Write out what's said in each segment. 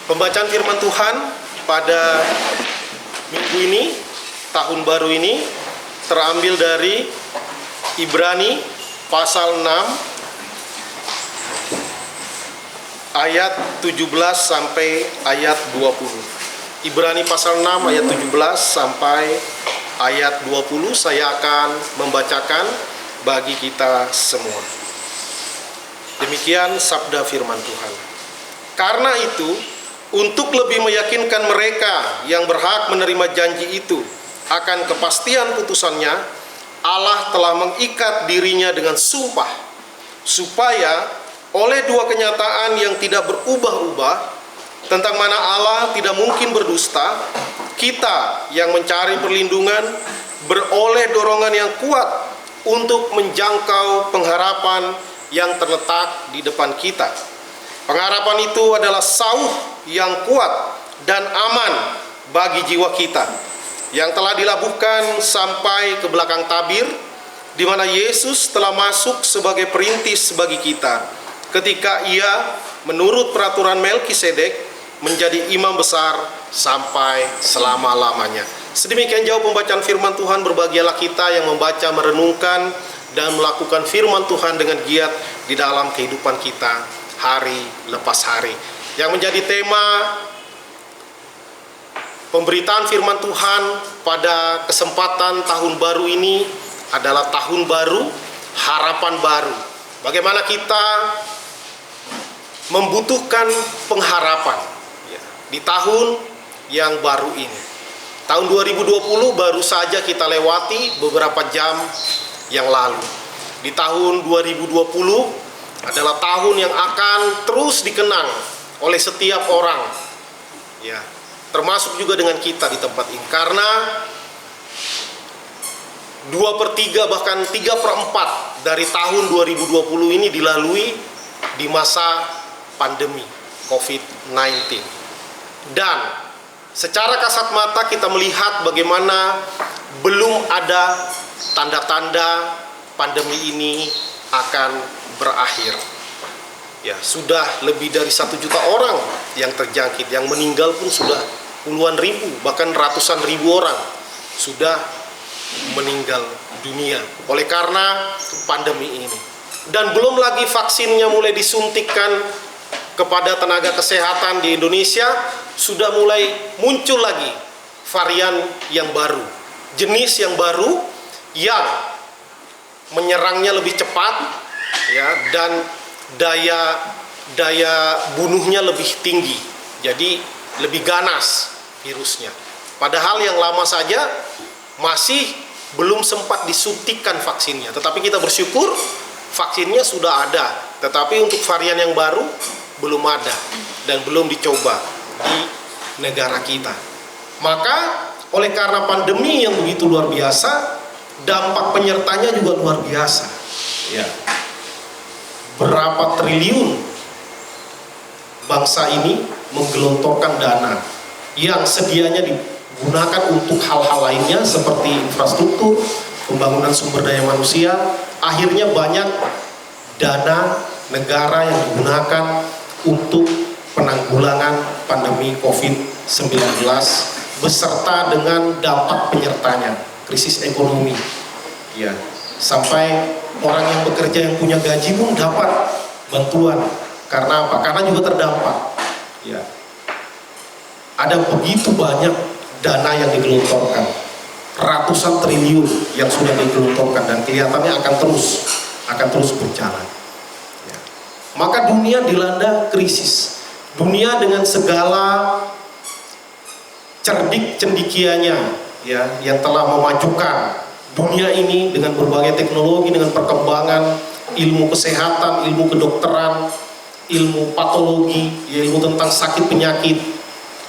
Pembacaan firman Tuhan pada minggu ini, tahun baru ini, terambil dari Ibrani pasal 6 ayat 17 sampai ayat 20. Ibrani pasal 6 ayat 17 sampai ayat 20 saya akan membacakan bagi kita semua. Demikian sabda firman Tuhan. Karena itu, untuk lebih meyakinkan mereka yang berhak menerima janji itu akan kepastian putusannya, Allah telah mengikat dirinya dengan sumpah, supaya oleh dua kenyataan yang tidak berubah-ubah, tentang mana Allah tidak mungkin berdusta, kita yang mencari perlindungan beroleh dorongan yang kuat untuk menjangkau pengharapan yang terletak di depan kita. Pengharapan itu adalah sauh yang kuat dan aman bagi jiwa kita, yang telah dilabuhkan sampai ke belakang tabir, di mana Yesus telah masuk sebagai perintis bagi kita, ketika Ia menurut peraturan Melkisedek menjadi imam besar sampai selama-lamanya. Sedemikian jauh pembacaan firman Tuhan. Berbahagialah kita yang membaca, merenungkan, dan melakukan firman Tuhan dengan giat di dalam kehidupan kita hari lepas hari. Yang menjadi tema pemberitaan firman Tuhan pada kesempatan tahun baru ini adalah tahun baru, harapan baru. Bagaimana kita membutuhkan pengharapan di tahun yang baru ini. Tahun 2020 baru saja kita lewati beberapa jam yang lalu. Di tahun 2020 adalah tahun yang akan terus dikenang oleh setiap orang, ya, termasuk juga dengan kita di tempat ini, karena 2/3 bahkan 3/4 dari tahun 2020 ini dilalui di masa pandemi COVID-19. Dan secara kasat mata kita melihat bagaimana belum ada tanda-tanda pandemi ini akan berakhir. Ya, sudah lebih dari 1 juta orang yang terjangkit, yang meninggal pun sudah puluhan ribu, bahkan ratusan ribu orang sudah meninggal dunia oleh karena pandemi ini. Dan belum lagi vaksinnya mulai disuntikkan kepada tenaga kesehatan di Indonesia, sudah mulai muncul lagi varian yang baru, jenis yang baru yang menyerangnya lebih cepat, ya, dan daya bunuhnya lebih tinggi, jadi lebih ganas virusnya. Padahal yang lama saja masih belum sempat disuntikkan vaksinnya, tetapi kita bersyukur vaksinnya sudah ada, tetapi untuk varian yang baru belum ada dan belum dicoba di negara kita. Maka oleh karena pandemi yang begitu luar biasa, dampak penyertanya juga luar biasa, ya. Berapa triliun bangsa ini menggelontorkan dana yang sedianya digunakan untuk hal-hal lainnya seperti infrastruktur, pembangunan sumber daya manusia. Akhirnya banyak dana negara yang digunakan untuk penanggulangan pandemi COVID-19 beserta dengan dampak penyertanya, krisis ekonomi, ya, sampai orang yang bekerja yang punya gaji pun dapat bantuan. Karena apa? Karena juga terdampak, ya. Ada begitu banyak dana yang digelontorkan, ratusan triliun yang sudah digelontorkan, dan kelihatannya akan terus berjalan, ya. Maka dunia dilanda krisis. Dunia dengan segala cerdik cendikianya, ya, yang telah memajukan dunia ini dengan berbagai teknologi, dengan perkembangan ilmu kesehatan, ilmu kedokteran, ilmu patologi, ilmu tentang sakit penyakit,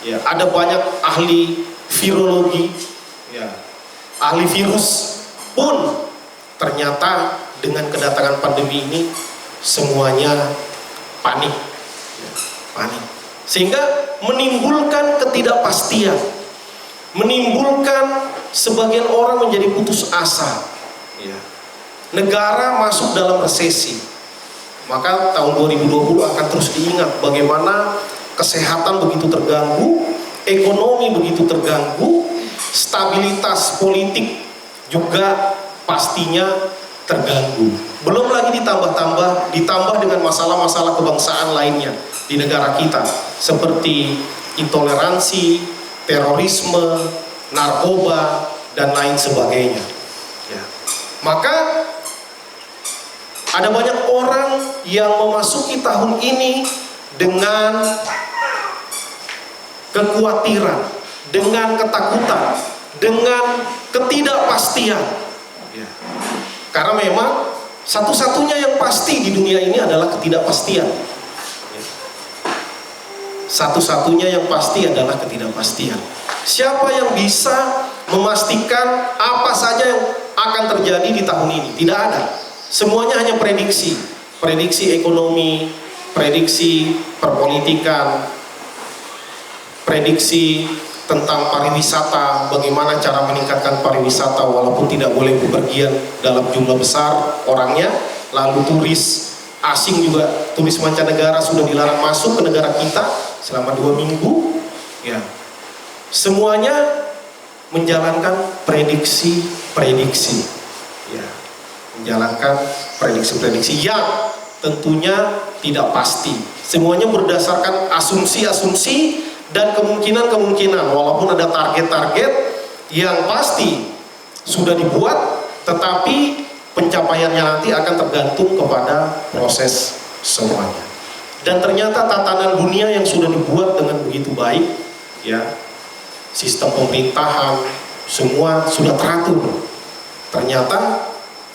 ya. Ada banyak ahli virologi, ya, ahli virus pun ternyata dengan kedatangan pandemi ini semuanya panik, ya, panik, sehingga menimbulkan ketidakpastian, menimbulkan sebagian orang menjadi putus asa, ya. Negara masuk dalam resesi. Maka tahun 2020 akan terus diingat bagaimana kesehatan begitu terganggu, ekonomi begitu terganggu, stabilitas politik juga pastinya terganggu. Belum lagi ditambah dengan masalah-masalah kebangsaan lainnya di negara kita, seperti intoleransi, terorisme, narkoba, dan lain sebagainya. Ya. Maka ada banyak orang yang memasuki tahun ini dengan kekhawatiran, dengan ketakutan, dengan ketidakpastian. Ya. Karena memang satu-satunya yang pasti di dunia ini adalah ketidakpastian. Ya. Satu-satunya yang pasti adalah ketidakpastian. Siapa yang bisa memastikan apa saja yang akan terjadi di tahun ini? Tidak ada. Semuanya hanya prediksi. Prediksi ekonomi, prediksi perpolitikan, prediksi tentang pariwisata, bagaimana cara meningkatkan pariwisata walaupun tidak boleh bepergian dalam jumlah besar orangnya. Lalu turis asing juga, turis mancanegara sudah dilarang masuk ke negara kita selama 2 minggu. Ya. Semuanya menjalankan prediksi-prediksi. Ya. Menjalankan prediksi-prediksi yang tentunya tidak pasti. Semuanya berdasarkan asumsi-asumsi dan kemungkinan-kemungkinan, walaupun ada target-target yang pasti sudah dibuat, tetapi pencapaiannya nanti akan tergantung kepada proses semuanya. Dan ternyata tatanan dunia yang sudah dibuat dengan begitu baik, ya, sistem pemerintahan semua sudah teratur, ternyata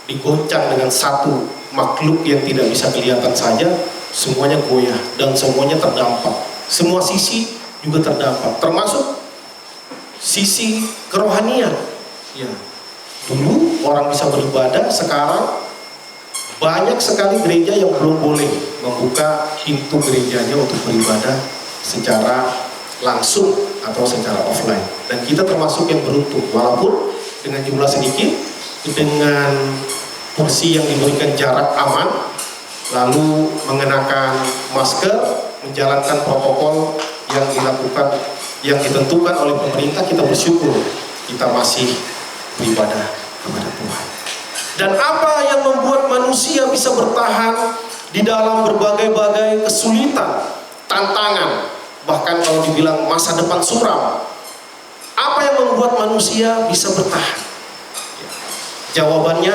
digoncang dengan satu makhluk yang tidak bisa kelihatan saja, semuanya goyah dan semuanya terdampak. Semua sisi juga terdampak, termasuk sisi kerohanian. Ya, dulu orang bisa beribadah, sekarang banyak sekali gereja yang belum boleh membuka pintu gerejanya untuk beribadah secara langsung atau secara offline. Dan kita termasuk yang beruntung, walaupun dengan jumlah sedikit, dengan kursi yang diberikan jarak aman, lalu mengenakan masker, menjalankan protokol yang dilakukan, yang ditentukan oleh pemerintah, kita bersyukur kita masih beribadah kepada Tuhan. Dan apa yang membuat manusia bisa bertahan di dalam berbagai-bagai kesulitan, tantangan, bahkan kalau dibilang masa depan suram, apa yang membuat manusia bisa bertahan? Jawabannya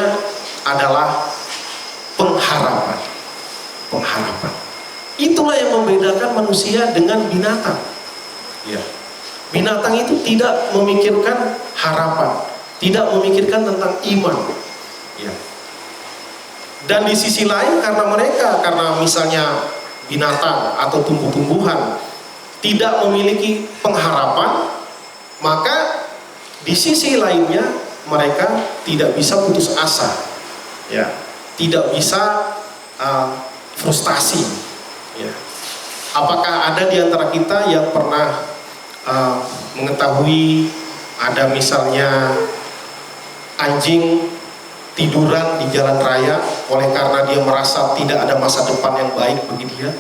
adalah pengharapan. Pengharapan. Itulah yang membedakan manusia dengan binatang. Ya. Binatang itu tidak memikirkan harapan, tidak memikirkan tentang iman. Ya. Dan di sisi lain, karena misalnya binatang atau tumbuh-tumbuhan tidak memiliki pengharapan, maka di sisi lainnya mereka tidak bisa putus asa. Ya, tidak bisa frustasi. Ya. Apakah ada di antara kita yang pernah mengetahui ada misalnya anjing tiduran di jalan raya oleh karena dia merasa tidak ada masa depan yang baik bagi dia,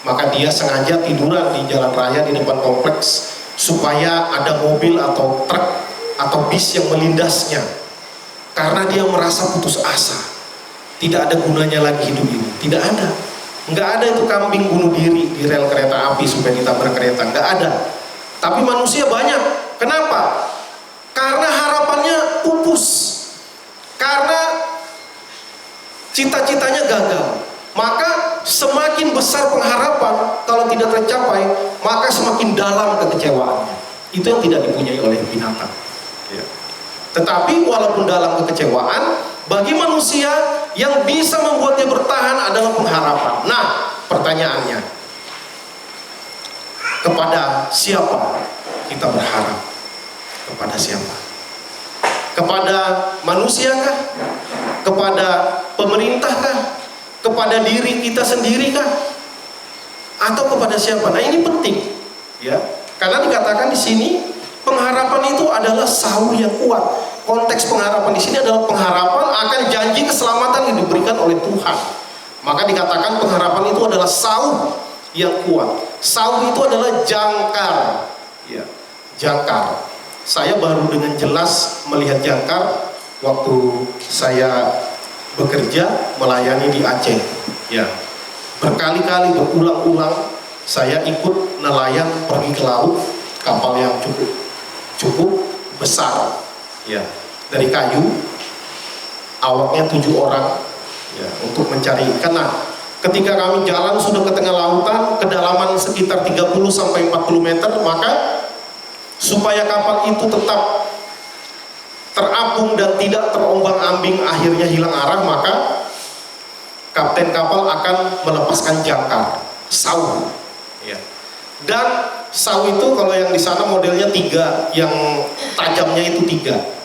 maka dia sengaja tiduran di jalan raya di depan kompleks supaya ada mobil atau truk atau bis yang melindasnya, karena dia merasa putus asa, tidak ada gunanya lagi hidup ini. Tidak ada, nggak ada itu kambing bunuh diri di rel kereta api supaya ditabrak kereta, nggak ada. Tapi manusia banyak. Kenapa? Karena harapannya pupus, karena cita-citanya gagal. Maka semakin besar pengharapan, kalau tidak tercapai, maka semakin dalam kekecewaannya. Itu yang tidak dipunyai oleh binatang. Ya. Tetapi walaupun dalam kekecewaan, bagi manusia yang bisa membuatnya bertahan adalah pengharapan. Nah, pertanyaannya, kepada siapa kita berharap? Kepada siapa? Kepada manusiakah? Kepada pemerintahkah? Kepada diri kita sendiri kah? Atau kepada siapa? Nah, ini penting, ya. Karena dikatakan di sini pengharapan itu adalah sauh yang kuat. Konteks pengharapan di sini adalah pengharapan akan janji keselamatan yang diberikan oleh Tuhan. Maka dikatakan pengharapan itu adalah sauh yang kuat. Sau itu adalah jangkar. Ya, jangkar. Saya baru dengan jelas melihat jangkar waktu saya bekerja melayani di Aceh. Ya, berkali-kali berulang-ulang saya ikut nelayan pergi ke laut, kapal yang cukup besar. Ya, dari kayu, awaknya 7 orang. Ya, untuk mencari ikan. Nah, ketika kami jalan sudah ke tengah lautan, kedalaman sekitar 30 sampai 40 meter, maka supaya kapal itu tetap terapung dan tidak terombang-ambing akhirnya hilang arah, maka kapten kapal akan melepaskan jangkar, sau. Ya. Dan sau itu kalau yang di sana modelnya 3, yang tajamnya itu 3.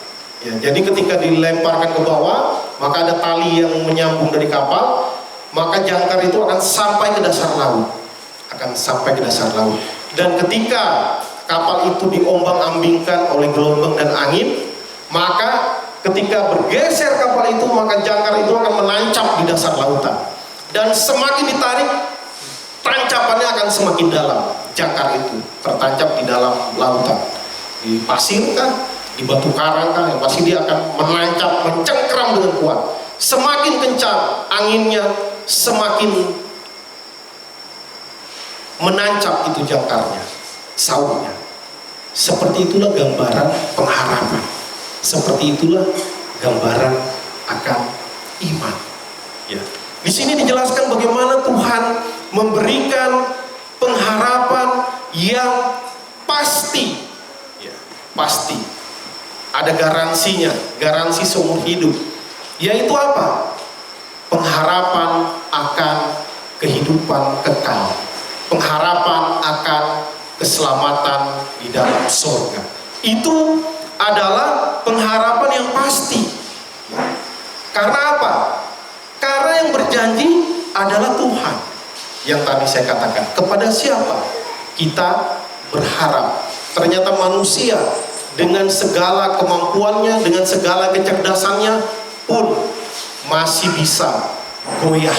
Ya, jadi ketika dilemparkan ke bawah, maka ada tali yang menyambung dari kapal, maka jangkar itu akan sampai ke dasar laut, Dan ketika kapal itu diombang-ambingkan oleh gelombang dan angin, maka ketika bergeser kapal itu, maka jangkar itu akan menancap di dasar lautan. Dan semakin ditarik, tancapannya akan semakin dalam. Jangkar itu tertancap di dalam lautan, di pasir kan, di batu karang kan, yang pasti dia akan menancap, mencengkeram dengan kuat. Semakin kencang anginnya, semakin menancap itu jangkarnya, saunya. Seperti itulah gambaran pengharapan. Seperti itulah gambaran akan iman. Ya. Di sini dijelaskan bagaimana Tuhan memberikan pengharapan yang pasti. Ya, pasti. Ada garansinya, garansi seumur hidup. Yaitu apa? Pengharapan akan kehidupan kekal. Pengharapan akan keselamatan di dalam surga. Itu adalah pengharapan yang pasti. Karena apa? Karena yang berjanji adalah Tuhan. Yang tadi saya katakan, kepada siapa kita berharap? Ternyata manusia dengan segala kemampuannya, dengan segala kecerdasannya pun masih bisa goyah,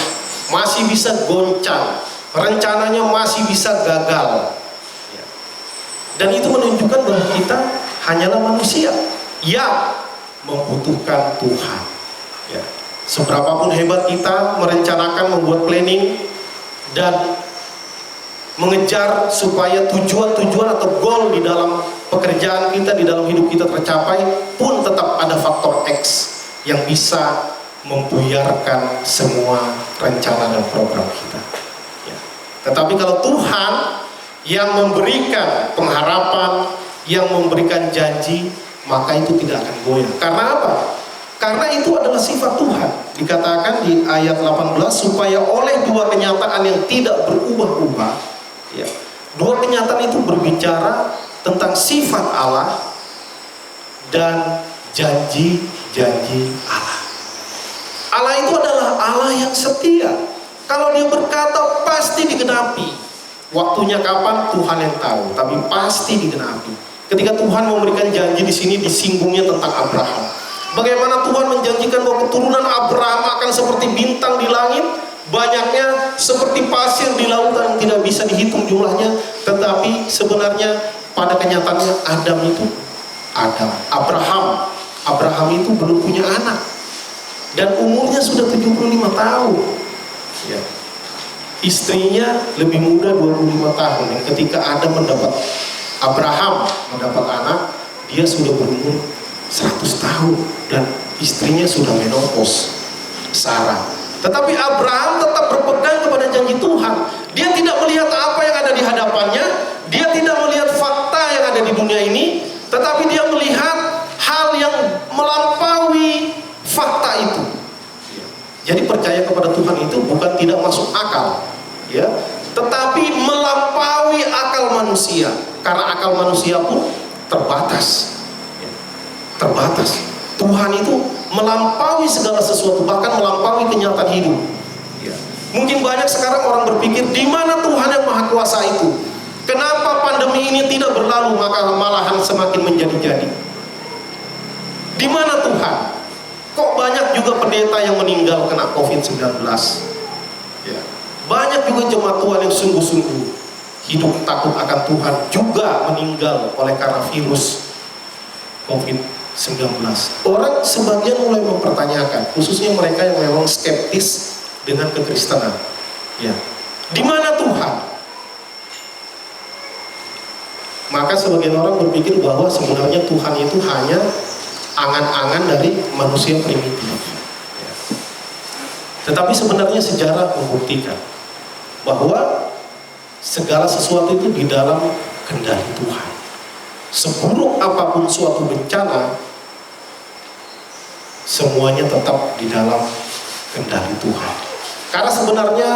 masih bisa goncang, rencananya masih bisa gagal. Dan itu menunjukkan bahwa kita hanyalah manusia yang membutuhkan Tuhan. Ya. Seberapapun hebat kita merencanakan, membuat planning dan mengejar supaya tujuan-tujuan atau goal di dalam pekerjaan kita, di dalam hidup kita tercapai, pun tetap ada faktor X yang bisa membuyarkan semua rencana dan program kita. Ya. Tetapi kalau Tuhan yang memberikan pengharapan, yang memberikan janji, maka itu tidak akan goyah. Karena apa? Karena itu adalah sifat Tuhan. Dikatakan di ayat 18, supaya oleh 2 kenyataan yang tidak berubah-ubah, ya, 2 kenyataan itu berbicara tentang sifat Allah dan janji-janji Allah. Allah itu adalah Allah yang setia. Kalau dia berkata pasti digenapi. Waktunya kapan Tuhan yang tahu, tapi pasti digenapi. Ketika Tuhan memberikan janji di sini disinggungnya tentang Abraham. Bagaimana Tuhan menjanjikan bahwa keturunan Abraham akan seperti bintang di langit, banyaknya seperti pasir di lautan, tidak bisa dihitung jumlahnya. Tetapi sebenarnya pada kenyataannya Abraham itu belum punya anak, dan umurnya sudah 75 tahun. Ya. Istrinya lebih muda 25 tahun. Dan ketika Abraham mendapat anak, dia sudah berumur 100 tahun dan istrinya sudah menopause, Sarah. Tetapi Abraham tetap berpegang kepada janji Tuhan. Dia tidak melihat apa yang ada di hadapannya, dia tidak melihat fakta yang ada di dunia ini, tetapi dia melihat hal yang melampaui fakta itu. Jadi percaya kepada Tuhan itu bukan tidak masuk akal, ya, tetapi melampaui akal manusia. Karena akal manusia pun terbatas. Terbatas. Tuhan itu melampaui segala sesuatu, bahkan melampaui kenyataan hidup. Ya. Mungkin banyak sekarang orang berpikir, di mana Tuhan yang Maha Kuasa itu? Kenapa pandemi ini tidak berlalu, maka malahan semakin menjadi-jadi? Di mana Tuhan? Kok banyak juga pendeta yang meninggal kena COVID-19? Ya. Banyak juga jemaat Tuhan yang sungguh-sungguh hidup takut akan Tuhan juga meninggal oleh karena virus COVID-19. Orang sebagian mulai mempertanyakan, khususnya mereka yang memang skeptis dengan kekristenan. Ya, di mana Tuhan? Maka sebagian orang berpikir bahwa sebenarnya Tuhan itu hanya angan-angan dari manusia primitif. Ya. Tetapi sebenarnya sejarah membuktikan bahwa segala sesuatu itu di dalam kendali Tuhan. Seburuk apapun suatu bencana, semuanya tetap di dalam kendali Tuhan. Karena sebenarnya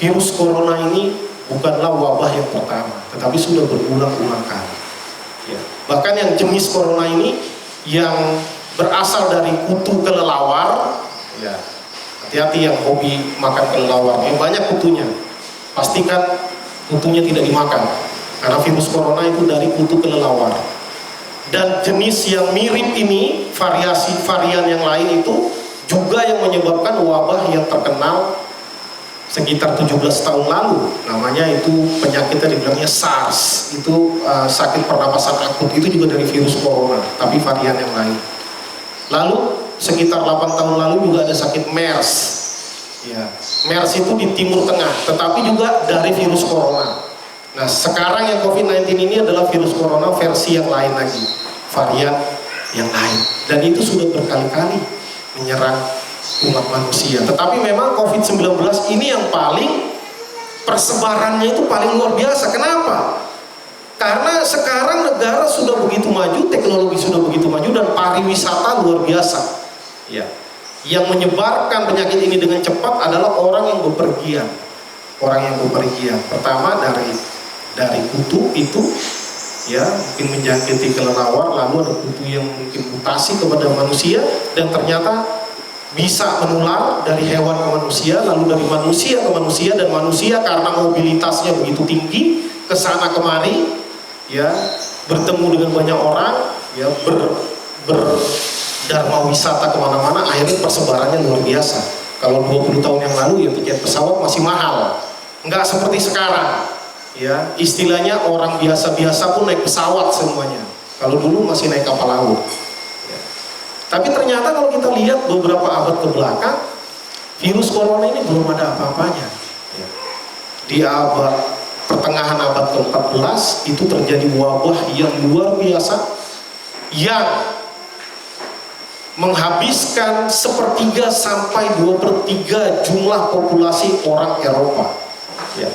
virus corona ini bukanlah wabah yang pertama, tetapi sudah berulang-ulang kali. Ya. Bahkan yang jenis corona ini yang berasal dari kutu kelelawar, ya, hati-hati yang hobi makan kelelawar, yang banyak kutunya. Pastikan kutunya tidak dimakan, karena virus corona itu dari kutu kelelawar. Dan jenis yang mirip ini, varian yang lain itu juga yang menyebabkan wabah yang terkenal sekitar 17 tahun lalu. Namanya itu penyakitnya dibilangnya SARS, itu sakit pernapasan akut, itu juga dari virus corona, tapi varian yang lain. Lalu sekitar 8 tahun lalu juga ada sakit MERS. Ya, MERS itu di Timur Tengah, tetapi juga dari virus corona. Nah, sekarang yang COVID-19 ini adalah virus corona versi yang lain lagi, varian yang lain. Dan itu sudah berkali-kali menyerang umat manusia. Tetapi memang COVID-19 ini yang paling persebarannya itu paling luar biasa. Kenapa? Karena sekarang negara sudah begitu maju, teknologi sudah begitu maju, dan pariwisata luar biasa. Ya. Yang menyebarkan penyakit ini dengan cepat adalah orang yang bepergian. Orang yang bepergian. Pertama dari kutu itu, ya, mungkin menjangkiti kelelawar, lalu ada kutu yang mungkin mutasi kepada manusia, dan ternyata bisa menular dari hewan ke manusia, lalu dari manusia ke manusia, dan manusia karena mobilitasnya begitu tinggi, ke sana kemari, ya, bertemu dengan banyak orang, ya, berdharma wisata kemana-mana, akhirnya persebarannya luar biasa. Kalau 20 tahun yang lalu ya tiket pesawat masih mahal, nggak seperti sekarang, ya, istilahnya orang biasa-biasa pun naik pesawat semuanya. Kalau dulu masih naik kapal laut. Tapi ternyata kalau kita lihat beberapa abad ke belakang, virus corona ini belum ada apa-apanya. Di pertengahan abad ke-14 itu terjadi wabah yang luar biasa yang menghabiskan 1/3 sampai 2/3 jumlah populasi orang Eropa. Ya.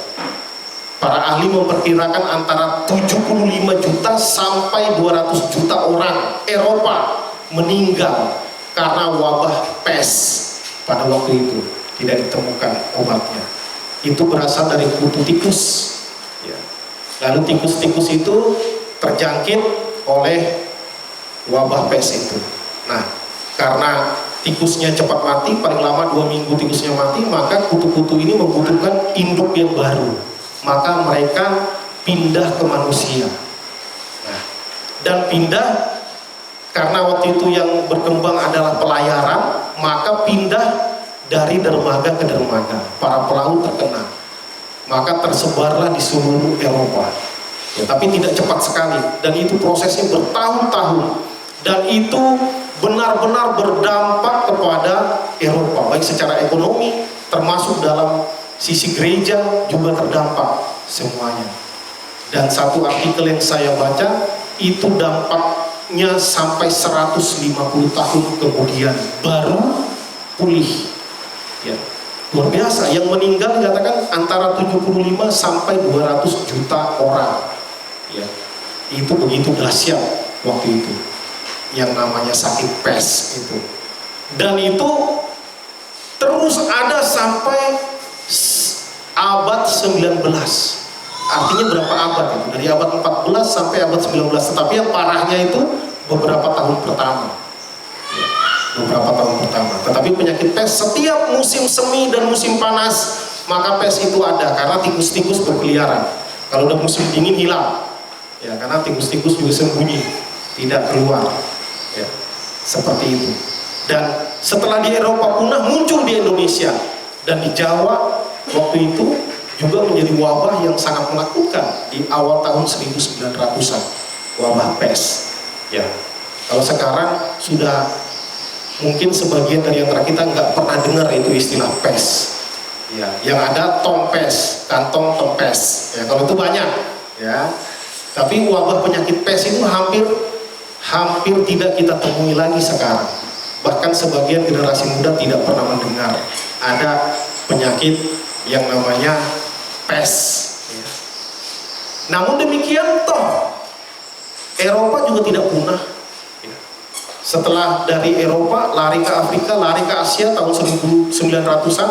Para ahli memperkirakan antara 75 juta sampai 200 juta orang Eropa meninggal karena wabah pes pada waktu itu, tidak ditemukan obatnya. Itu berasal dari kutu tikus. Ya. Lalu tikus-tikus itu terjangkit oleh wabah pes itu. Nah, karena tikusnya cepat mati, paling lama 2 minggu tikusnya mati, maka kutu-kutu ini membutuhkan induk yang baru. Maka mereka pindah ke manusia. Nah, dan pindah karena waktu itu yang berkembang adalah pelayaran, maka pindah dari dermaga ke dermaga. Para pelaut terkena, maka tersebarlah di seluruh Eropa. Ya, tapi tidak cepat sekali, dan itu prosesnya bertahun-tahun, dan itu benar-benar berdampak kepada Eropa, baik secara ekonomi, termasuk dalam sisi gereja juga terdampak semuanya. Dan satu artikel yang saya baca, itu dampaknya sampai 150 tahun kemudian baru pulih. Ya, luar biasa. Yang meninggal dikatakan antara 75 sampai 200 juta orang. Ya, itu begitu dahsyat waktu itu, yang namanya sakit pes itu. Dan itu terus ada sampai abad 19. Artinya berapa abad itu? Dari abad 14 sampai abad 19. Tetapi yang parahnya itu beberapa tahun pertama. Ya, beberapa tahun pertama. Tetapi penyakit pes setiap musim semi dan musim panas, maka pes itu ada karena tikus-tikus berkeliaran. Kalau udah musim dingin hilang. Ya, karena tikus-tikus juga sembunyi, tidak keluar. Ya, seperti itu. Dan setelah di Eropa punah, muncul di Indonesia dan di Jawa waktu itu juga menjadi wabah yang sangat menakutkan di awal tahun 1900-an, wabah pes. Ya, kalau sekarang sudah mungkin sebagian dari antara kita nggak pernah dengar itu istilah pes. Ya, yang ada tompes, kantong tompes. Ya, kalau itu banyak. Ya, tapi wabah penyakit pes itu hampir tidak kita temui lagi sekarang. Bahkan sebagian generasi muda tidak pernah mendengar ada penyakit yang namanya pes. Ya. Namun demikian toh Eropa juga tidak punah. Ya. Setelah dari Eropa lari ke Afrika, lari ke Asia tahun 1900-an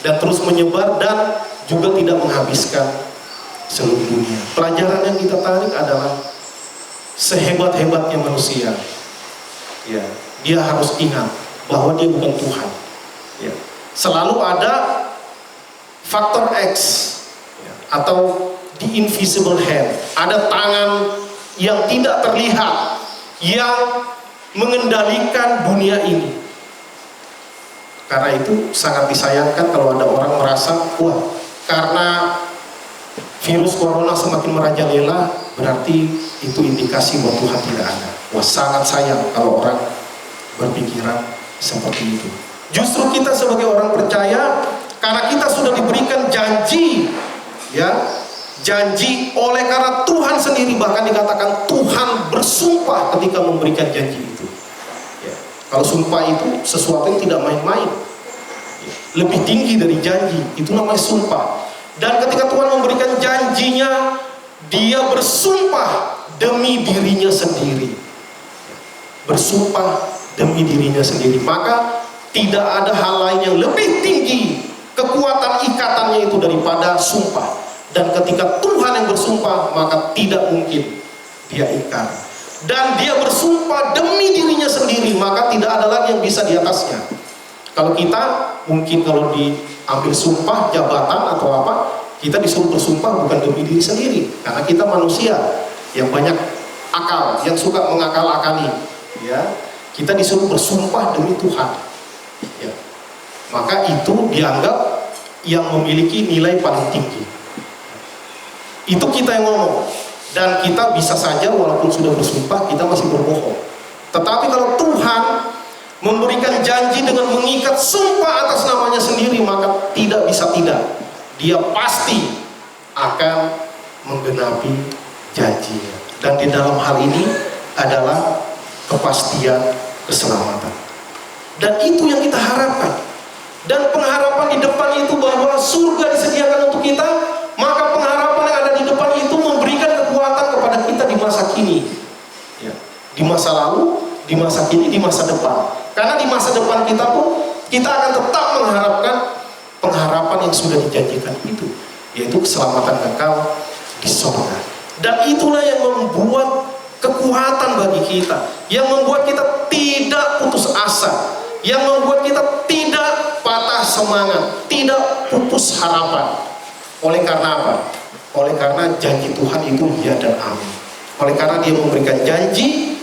dan terus menyebar dan juga tidak menghabiskan seluruh dunia. Pelajaran yang kita tarik adalah sehebat-hebatnya manusia, ya, dia harus ingat bahwa dia bukan Tuhan. Ya. Selalu ada faktor X, ya, atau the invisible hand, ada tangan yang tidak terlihat yang mengendalikan dunia ini. Karena itu sangat disayangkan kalau ada orang merasa, wah, karena virus corona semakin merajalela, berarti itu indikasi bahwa Tuhan tidak ada. Wah, sangat sayang kalau orang berpikiran seperti itu. Justru kita sebagai orang percaya, karena kita sudah diberikan janji, ya, janji oleh karena Tuhan sendiri, bahkan dikatakan Tuhan bersumpah ketika memberikan janji itu. Ya. Kalau sumpah itu sesuatu yang tidak main-main, ya, lebih tinggi dari janji, itu namanya sumpah. Dan ketika Tuhan memberikan janjinya, dia bersumpah demi dirinya sendiri. Bersumpah demi dirinya sendiri. Maka tidak ada hal lain yang lebih tinggi kekuatan ikatannya itu daripada sumpah. Dan ketika Tuhan yang bersumpah, maka tidak mungkin dia ikat. Dan dia bersumpah demi dirinya sendiri, maka tidak ada lagi yang bisa di atasnya. Kalau kita mungkin kalau diambil sumpah jabatan atau apa, kita disuruh bersumpah bukan demi diri sendiri, karena kita manusia yang banyak akal, yang suka mengakal-akali, ya. Kita disuruh bersumpah demi Tuhan, ya. Maka itu dianggap yang memiliki nilai paling tinggi. Itu kita yang ngomong, dan kita bisa saja walaupun sudah bersumpah kita masih berbohong. Tetapi kalau Tuhan memberikan janji dengan mengikat sumpah atas namanya sendiri, maka tidak bisa tidak, dia pasti akan menggenapi janjinya. Dan di dalam hal ini adalah kepastian keselamatan. Dan itu yang kita harapkan. Dan pengharapan di depan itu bahwa surga disediakan untuk kita, maka pengharapan yang ada di depan itu memberikan kekuatan kepada kita di masa kini, ya. Di masa lalu, di masa kini, di masa depan. Karena di masa depan kita pun kita akan tetap mengharapkan pengharapan yang sudah dijanjikan itu, yaitu keselamatan kekal di surga. Dan itulah yang membuat kekuatan bagi kita, yang membuat kita tidak putus asa, yang membuat kita tidak patah semangat, tidak putus harapan. Oleh karena apa? Oleh karena janji Tuhan itu ya dan amin. Oleh karena dia memberikan janji,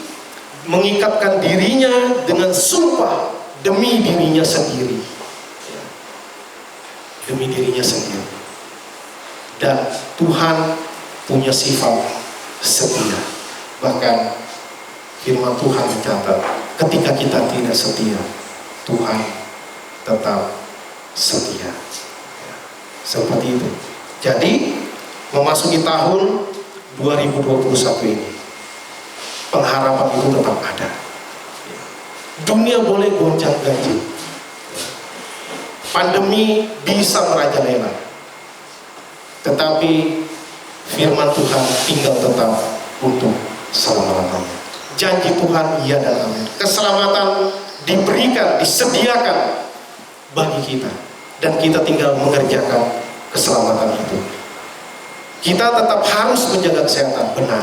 mengikatkan dirinya dengan sumpah demi dirinya sendiri, demi dirinya sendiri. Dan Tuhan punya sifat setia. Bahkan firman Tuhan mencatat, ketika kita tidak setia, Tuhan tetap setia. Seperti itu. Jadi memasuki tahun 2021 ini, pengharapan itu tetap ada. Dunia boleh gonjang-ganjing, pandemi bisa merajalela, tetapi firman Tuhan tinggal tetap untuk selama-lamanya. Janji Tuhan iya dan amin. Keselamatan diberikan, disediakan bagi kita, dan kita tinggal mengerjakan keselamatan itu. Kita tetap harus menjaga kesehatan, benar,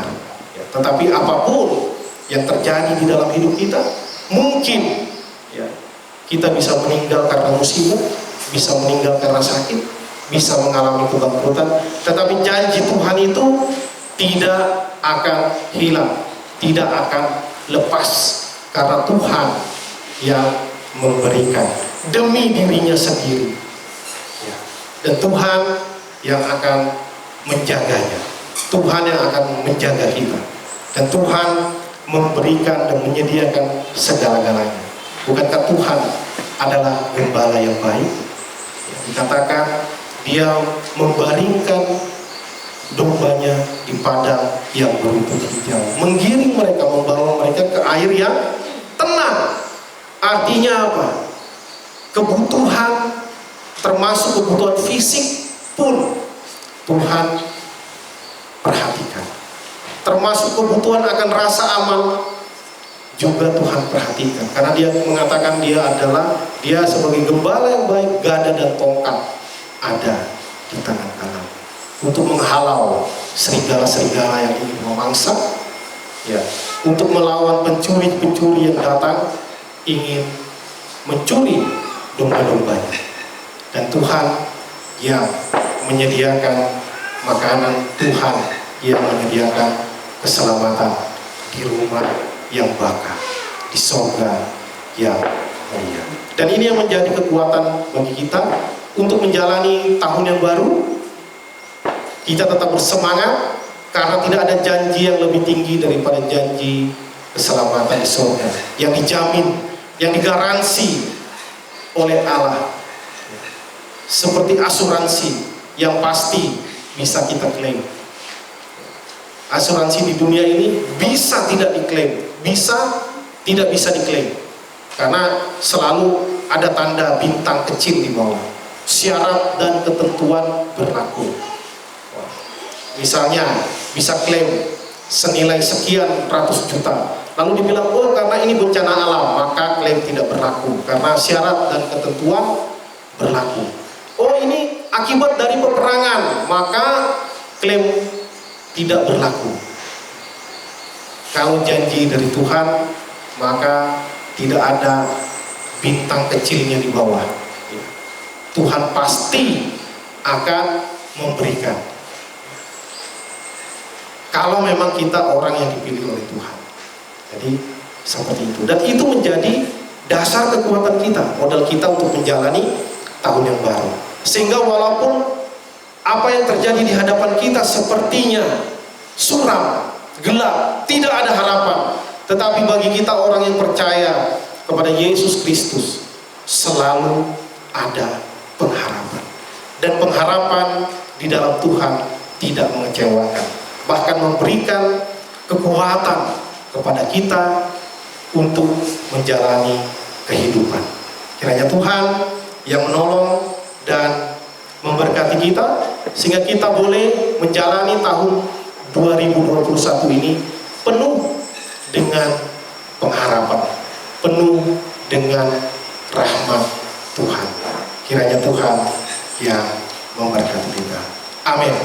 ya, tetapi apapun yang terjadi di dalam hidup kita, mungkin ya, kita bisa meninggal karena musibah, bisa meninggal karena sakit, bisa mengalami kebangkrutan, tetapi janji Tuhan itu tidak akan hilang, tidak akan lepas, karena Tuhan yang memberikan demi dirinya sendiri, ya. Dan Tuhan yang akan menjaganya. Tuhan yang akan menjaga kita. Dan Tuhan memberikan dan menyediakan segala-galanya. Bukankah Tuhan adalah gembala yang baik? Dikatakan Dia membaringkan dombanya di padang yang berumput hijau, menggiring mereka, membawa mereka ke air yang tenang. Artinya apa? Kebutuhan, termasuk kebutuhan fisik pun Tuhan perhatikan. Termasuk kebutuhan akan rasa aman juga Tuhan perhatikan. Karena Dia mengatakan Dia sebagai gembala yang baik, gada dan tongkat ada di tangan kanan untuk menghalau serigala-serigala yang ingin memangsa, ya, untuk melawan pencuri-pencuri yang datang ingin mencuri domba-dombanya. Dan Tuhan yang menyediakan makanan, Tuhan yang menyediakan keselamatan di rumah yang bakar, di sorga yang mulia. Dan ini yang menjadi kekuatan bagi kita untuk menjalani tahun yang baru. Kita tetap bersemangat karena tidak ada janji yang lebih tinggi daripada janji keselamatan di sorga yang dijamin, yang digaransi oleh Allah, seperti asuransi yang pasti bisa kita klaim. Asuransi di dunia ini bisa tidak diklaim, tidak bisa diklaim, karena selalu ada tanda bintang kecil di bawah. Syarat dan ketentuan berlaku. Misalnya bisa klaim senilai sekian ratus juta, lalu dibilang oh karena ini bencana alam maka klaim tidak berlaku karena syarat dan ketentuan berlaku. Oh ini akibat dari peperangan maka klaim tidak berlaku. Kalau janji dari Tuhan maka tidak ada bintang kecilnya di bawah. Tuhan pasti akan memberikan. Kalau memang kita orang yang dipilih oleh Tuhan. Jadi seperti itu. Dan itu menjadi dasar kekuatan kita, modal kita untuk menjalani tahun yang baru. Sehingga walaupun apa yang terjadi di hadapan kita sepertinya suram, gelap, tidak ada harapan, tetapi bagi kita orang yang percaya kepada Yesus Kristus selalu ada pengharapan. Dan pengharapan di dalam Tuhan tidak mengecewakan, bahkan memberikan kekuatan kepada kita untuk menjalani kehidupan. Kiranya Tuhan yang menolong dan memberkati kita sehingga kita boleh menjalani tahun 2021 ini penuh dengan pengharapan, penuh dengan rahmat Tuhan. Kiranya Tuhan yang memberkati kita. Amin.